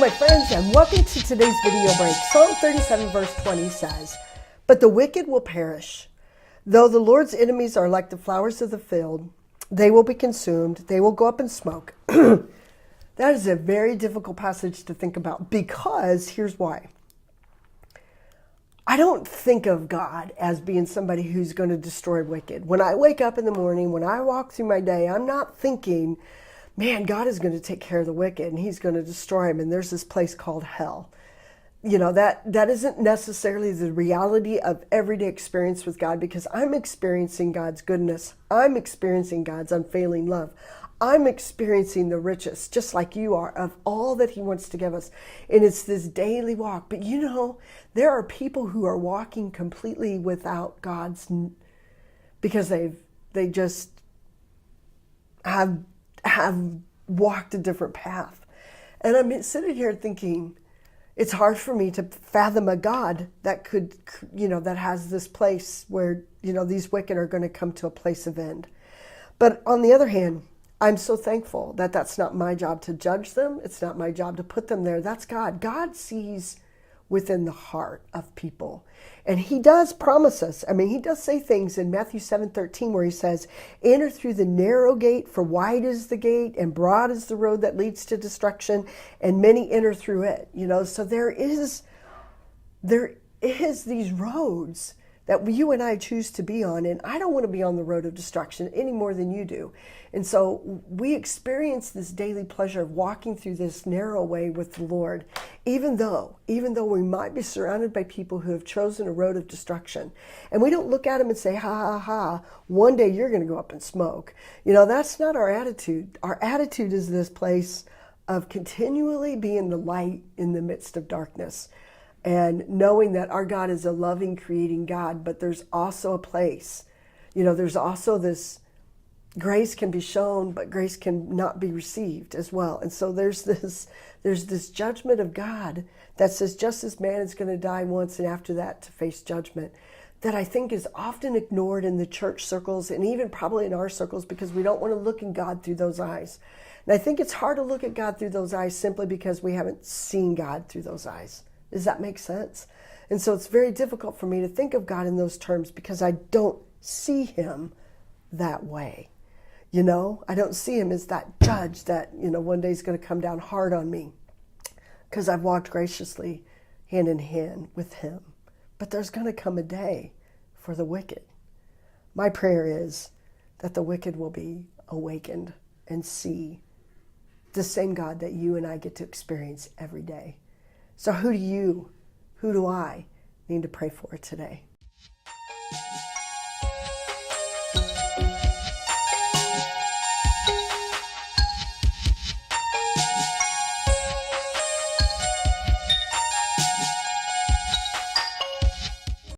my friends, and welcome to today's video break. Psalm 37 verse 20 says, "But the wicked will perish. Though the Lord's enemies are like the flowers of the field, they will be consumed. They will go up in smoke." That is a very difficult passage to think about, because here's why. I don't think of God as being somebody who's going to destroy wicked. When I wake up in the morning, when I walk through my day, I'm not thinking, man, God is going to take care of the wicked and he's going to destroy them. And there's this place called hell. You know, that isn't necessarily the reality of everyday experience with God, because I'm experiencing God's goodness. I'm experiencing God's unfailing love. I'm experiencing the richest, just like you are, of all that he wants to give us. And it's this daily walk. But you know, there are people who are walking completely without God's, because they just have walked a different path. And I'm sitting here thinking, it's hard for me to fathom a God that could, that has this place where, these wicked are going to come to a place of end. But on the other hand, I'm so thankful that that's not my job to judge them. It's not my job to put them there. That's God. God sees within the heart of people. And he does promise us. I mean, he does say things in Matthew 7:13 where he says, "Enter through the narrow gate, for wide is the gate and broad is the road that leads to destruction, and many enter through it." So there is these roads that you and I choose to be on. And I don't want to be on the road of destruction any more than you do. And so we experience this daily pleasure of walking through this narrow way with the Lord, even though we might be surrounded by people who have chosen a road of destruction. And we don't look at them and say, ha, ha, ha, one day you're going to go up in smoke. That's not our attitude. Our attitude is this place of continually being the light in the midst of darkness. And knowing that our God is a loving, creating God, but there's also a place, there's also this grace can be shown, but grace can not be received as well. And so there's this judgment of God that says just as man is going to die once and after that to face judgment, that I think is often ignored in the church circles and even probably in our circles, because we don't want to look at God through those eyes. And I think it's hard to look at God through those eyes simply because we haven't seen God through those eyes. Does that make sense? And so it's very difficult for me to think of God in those terms because I don't see him that way. I don't see him as that judge that, one day is going to come down hard on me because I've walked graciously hand in hand with him. But there's going to come a day for the wicked. My prayer is that the wicked will be awakened and see the same God that you and I get to experience every day. So who do I need to pray for today?